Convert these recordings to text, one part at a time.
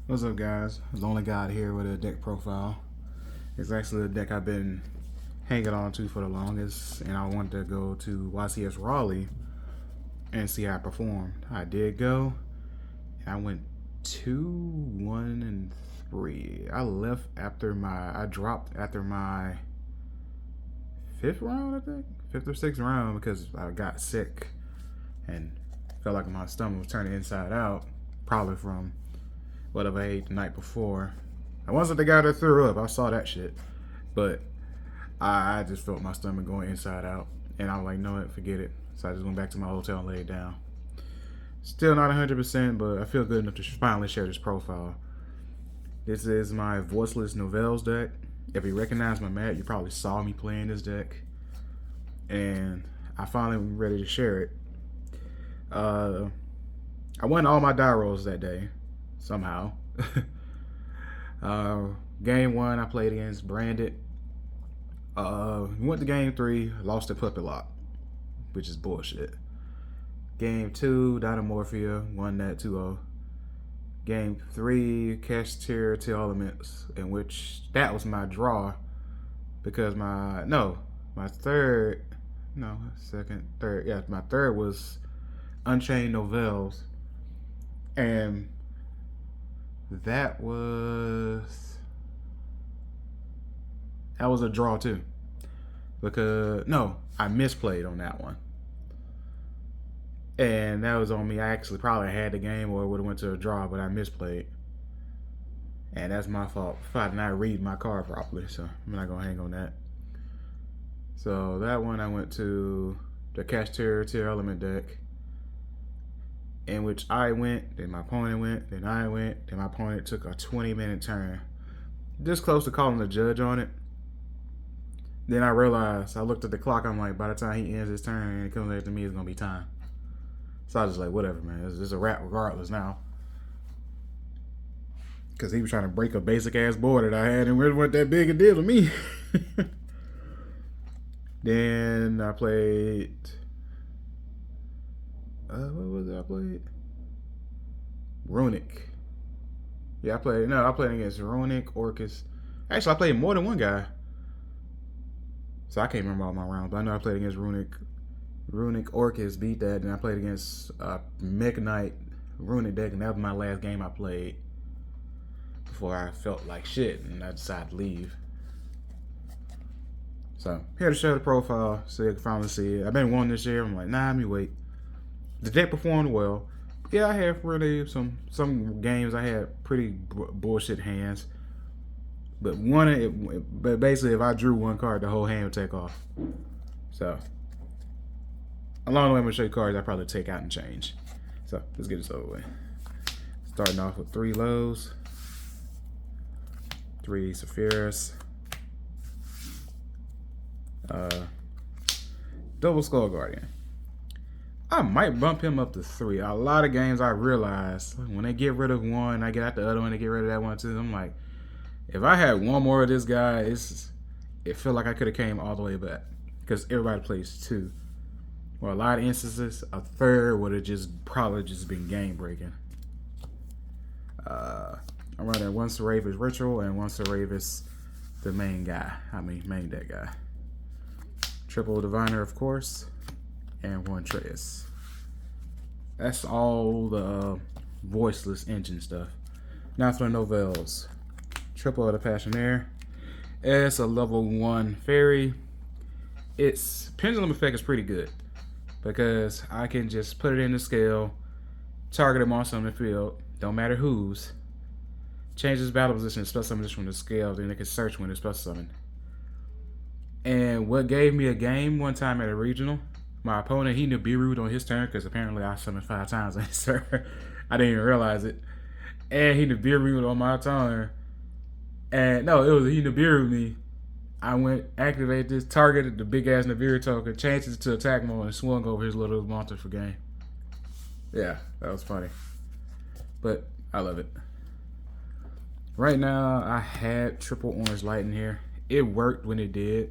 What's up, guys? Lonely God here with a deck profile. It's actually the deck I've been hanging on to for the longest, and I wanted to go to ycs Raleigh and see how I performed. I did go, and I went 2-1-3. I dropped after my fifth round, I think, fifth or sixth round, because I got sick and felt like my stomach was turning inside out, probably from whatever I ate the night before. I wasn't the guy that threw up. I saw that shit. But I just felt my stomach going inside out. And I was like, no, what, forget it. So I just went back to my hotel and laid down. Still not 100%, but I feel good enough to finally share this profile. This is my Voiceless Nouvelles deck. If you recognize my mat, you probably saw me playing this deck. And I finally am ready to share it. I won all my die rolls that day. Somehow. Game 1, I played against Branded. Went to game 3, lost to Puppet Lock, which is bullshit. Game 2, Dynamorphia, won that 2-0. Game 3, Cashier to Elements, in which that was my draw because my third was Unchained Nouvelles, and that was a draw too, because I misplayed on that one, and that was on me. I actually probably had the game or it would have went to a draw, but I misplayed, and that's my fault if I did not read my card properly. So I'm not gonna hang on that. So that one I went to the Cashier Tier Element deck, in which I went, then my opponent went, then I went, then my opponent took a 20-minute turn. This close to calling the judge on it. Then I realized, I looked at the clock, I'm like, by the time he ends his turn and it comes back to me, it's going to be time. So I was just like, whatever, man. It's a wrap regardless now. Because he was trying to break a basic-ass board that I had, and it wasn't that big a deal to me. Then I played... what was it I played? Runic. Yeah, I played against Runic, Orcus. Actually, I played more than one guy. So I can't remember all my rounds, but I know I played against Runic, Orcus, beat that. Then I played against Mech Knight, Runic deck, and that was my last game I played before I felt like shit and I decided to leave. So, here to show the profile so you can finally see it. I've been wanting this year. I'm like, nah, let me wait. The deck performed well. Yeah, I had really some games I had pretty bullshit hands, but but basically if I drew one card, the whole hand would take off. So along the way, I'm gonna show you cards I probably take out and change. So let's get this over with. Starting off with 3 lows, 3 Sephiroths, double Skull Guardian. I might bump him up to 3. A lot of games I realize when they get rid of one, I get out the other one, they get rid of that one too. I'm like, if I had one more of this guy, it felt like I could have came all the way back. Because everybody plays 2. Or a lot of instances, a 3rd would have probably been game breaking. I'm running 1 Seraphis Ritual and 1 Seraphis the main deck guy. Triple Diviner, of course. And 1 Trace. That's all the Voiceless engine stuff. Now for Nouvelles. Triple of the Passionaire. It's a level 1 fairy. Its pendulum effect is pretty good because I can just put it in the scale, target a monster on the field, don't matter whose, change its battle position and special summon this from the scale, then it can search when it's special summoned. And what gave me a game one time at a regional, my opponent, he Nibiru'd on his turn because apparently I summoned 5 times on his turn. I didn't even realize it. And he Nibiru'd on my turn. And no, he Nibiru'd me. I went, activated this, targeted the big ass Nibiru token, changed it to attack mode, and swung over his little monster for game. Yeah, that was funny. But I love it. Right now, I had triple orange light in here. It worked when it did.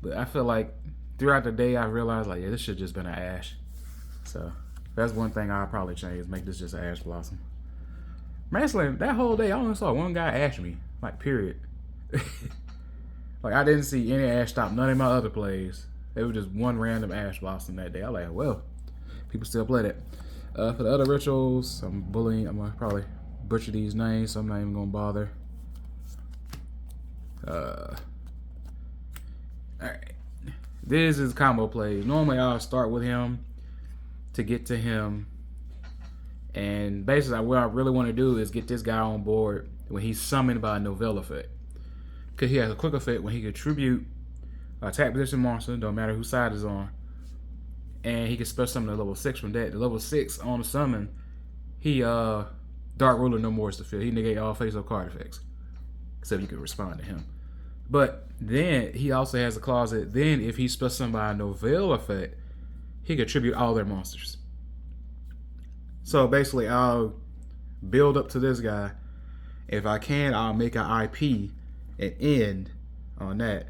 But I feel like throughout the day, I realized, like, yeah, this should have just been an ash. So that's one thing I'll probably change, is make this just an ash blossom. Man, that whole day I only saw one guy ash me. Like, period. Like, I didn't see any ash stop none of my other plays. It was just one random ash blossom that day. I was like, well, people still play that. For the other rituals, I'm going to probably butcher these names, so I'm not even going to bother. Alright. This is combo plays. Normally, I'll start with him to get to him. And basically, what I really want to do is get this guy on board when he's summoned by a Nouvelles effect. Because he has a quick effect when he can tribute attack position monster, don't matter whose side is on. And he can special summon the level 6 from that. The level 6 on the summon, he Dark Ruler no more is the field. He negate all face-up card effects. Except you can respond to him. But then he also has a closet. Then if he's special summoned by a Nouvelles effect, he can tribute all their monsters. So basically, I'll build up to this guy. If I can, I'll make an IP and end on that.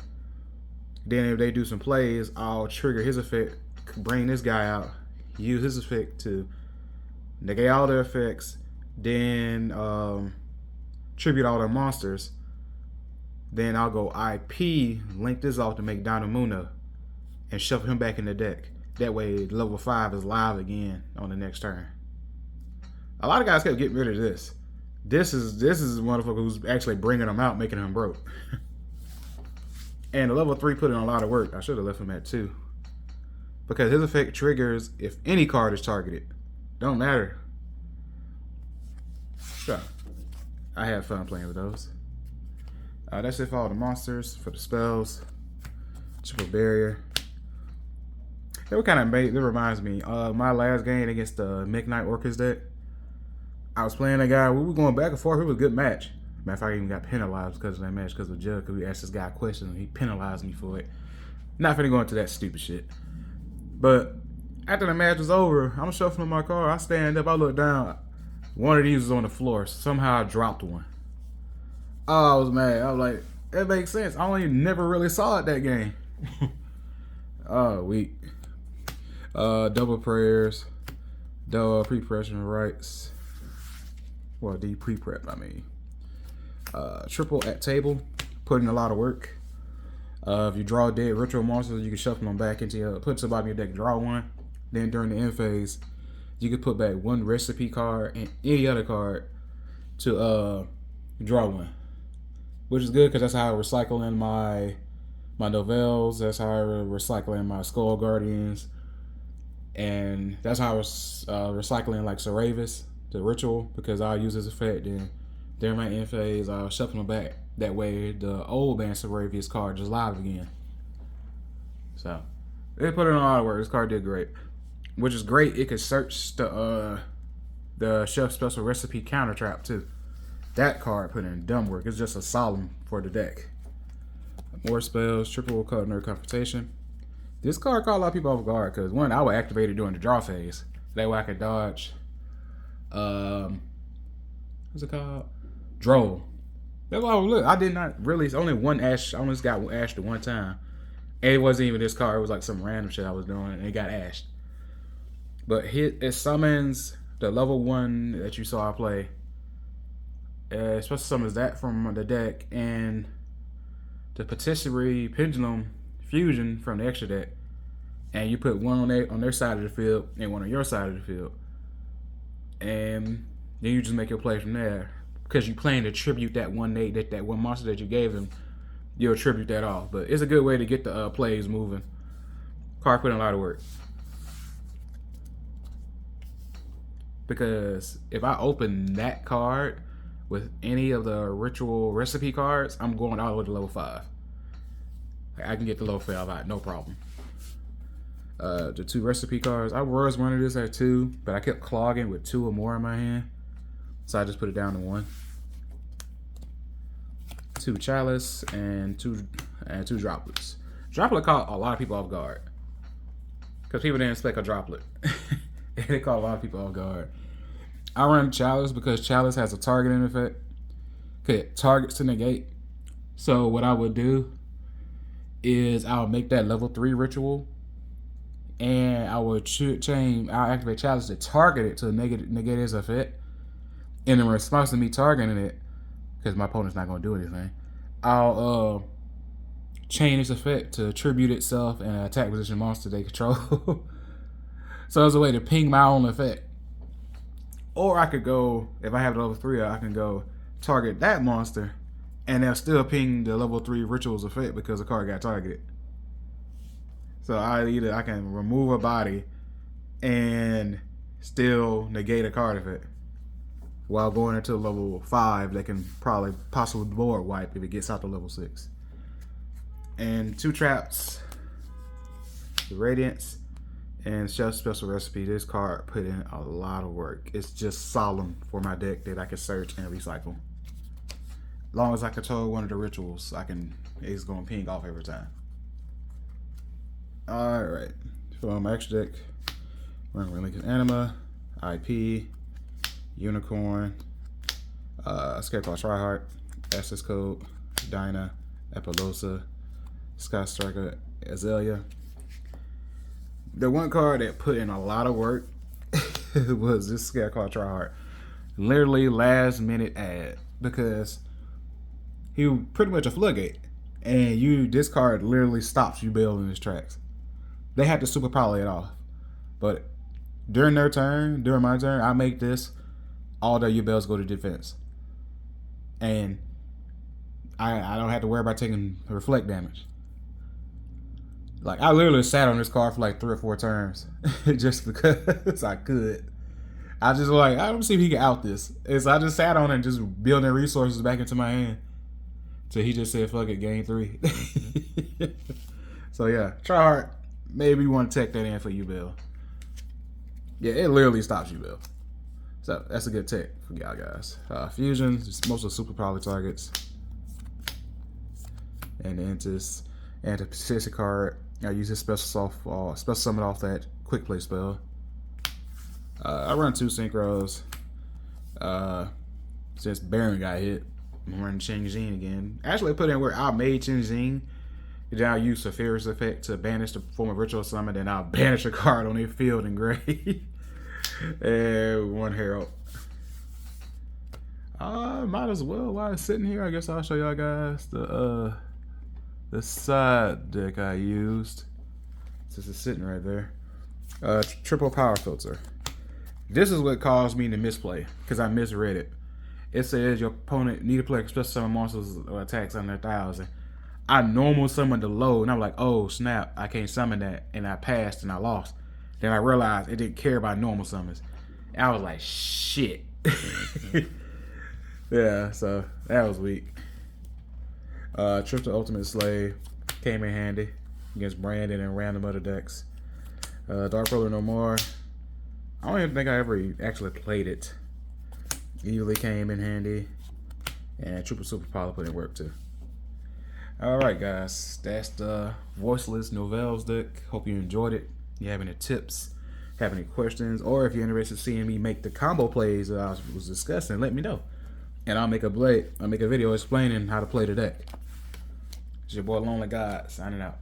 Then if they do some plays, I'll trigger his effect, bring this guy out, use his effect to negate all their effects, then tribute all their monsters. Then I'll go IP, link this off to make Dynamuna, and shuffle him back in the deck. That way, level 5 is live again on the next turn. A lot of guys kept getting rid of this. This is a motherfucker who's actually bringing him out, making him broke. And the level 3 put in a lot of work. I should have left him at 2. Because his effect triggers if any card is targeted. Don't matter. So, I had fun playing with those. That's it for all the monsters, for the spells. Triple barrier. It kind of it reminds me. My last game against the Midnight Orcas deck. I was playing a guy. We were going back and forth. It was a good match. Matter of fact, I even got penalized because of that match because of the judge. Because we asked this guy a question and he penalized me for it. Not finna go into that stupid shit. But after the match was over, I'm shuffling my car. I stand up. I look down. One of these was on the floor. Somehow I dropped one. Oh, I was mad. I was like, that makes sense. I only never really saw it that game. Oh, weak. Double prayers. Double pre-pressure rights. Well, the pre-prep, I mean. Triple at table. Put in a lot of work. If you draw dead ritual monsters, you can shuffle them back into your... Put somebody in your deck, draw one. Then during the end phase, you can put back one recipe card and any other card to draw one. Which is good because that's how I recycle in my Nouvelles. That's how I recycle in my Skull Guardians. And that's how I was recycling like Saravis, the ritual, because I'll use this effect. Then during my end phase, I'll shuffle them back. That way, the old band Saravis card just live again. So, they put in a lot of work. This card did great. Which is great. It could search the Chef Special Recipe Counter Trap too. That card put in dumb work. It's just a solemn for the deck. More spells. Triple Culinary Confrontation. This card caught a lot of people off guard because one, I would activate it during the draw phase. That way I could dodge. What's it called? Droll. That's why I did not really. It's only one ash. I only got ashed at one time. And it wasn't even this card. It was like some random shit I was doing and it got ashed. But it summons the level 1 that you saw I play. Special summons that from the deck and the Patisserie Pendulum Fusion from the extra deck. And you put one on their side of the field and one on your side of the field. And then you just make your play from there. Because you plan to tribute that one monster that you gave him, you'll tribute that off. But it's a good way to get the plays moving. Card put in a lot of work. Because if I open that card with any of the ritual recipe cards, I'm going all the way to level 5. I can get the level 5 out, no problem. The 2 recipe cards, I was running this at 2, but I kept clogging with 2 or more in my hand. So I just put it down to 1. 2 chalice and two droplets. Droplet caught a lot of people off guard. Because people didn't expect a droplet. It caught a lot of people off guard. I run chalice because chalice has a targeting effect. Okay, targets to negate. So what I would do is I'll make that level 3 ritual. And I would I'll activate chalice to target it to negate its effect. And in response to me targeting it, because my opponent's not going to do anything, I'll chain its effect to tribute itself and an attack position monster they control. So it's a way to ping my own effect. Or I could go, if I have the level 3, I can go target that monster, and they'll still ping the level 3 rituals effect because the card got targeted. So I can remove a body and still negate a card effect while going into level 5 that can possibly board wipe if it gets out to level 6. And 2 traps, the Radiance, and Chef's Special Recipe. This card put in a lot of work. It's just solemn for my deck that I can search and recycle. As long as I control one of the rituals, it's gonna ping off every time. Alright. For my extra deck, we're gonna link Anima, IP, Unicorn, Scarecrow Tryhard, Access Code, Dinah, Epilosa, Sky Striker, Azalea. The one card that put in a lot of work was this Scarecrow Tryhard. Literally last minute ad, because he was pretty much a floodgate, and this card literally stops Yubel in his tracks. They had to super poly it off, but during my turn, I make this, all the Yubels go to defense, and I don't have to worry about taking reflect damage. Like, I literally sat on this card for like 3 or 4 turns just because I could. I just like, I don't see if he can out this. So I just sat on it and just building resources back into my hand. So he just said, fuck it, game 3. So yeah, try hard. Maybe you want to tech that in for you, Bill. Yeah, it literally stops you, Bill. So that's a good tech for y'all guys. Fusions, most of the super poly targets. And the Entis, and the Persistent card. I use his special summon off that quick play spell. I run 2 synchros. Since Baron got hit, I'm running Ching Jing again. Actually, I put in where I made Ching Jing. Then I'll use Sapphire's effect to banish the form of ritual summon. Then I'll banish a card on their field in gray. And 1 Herald. Might as well while it's sitting here. I guess I'll show y'all guys the side deck I used, since it's sitting right there. Triple Power Filter. This is what caused me to misplay, because I misread it. It says your opponent need to play special summon monsters or attacks under 1,000. I normal summoned the low, and I'm like, oh snap, I can't summon that, and I passed and I lost. Then I realized it didn't care about normal summons. And I was like, shit. Yeah, so that was weak. Trip to Ultimate Slave came in handy against Brandon and random other decks. Dark Roller No More. I don't even think I ever actually played it. Usually came in handy. And Triple Super Poly put in work too. Alright guys, that's the Voiceless Nouvelles deck. Hope you enjoyed it. If you have any tips, have any questions, or if you're interested in seeing me make the combo plays that I was discussing, let me know. And I'll make a video explaining how to play the deck. It's your boy Lonely God signing out.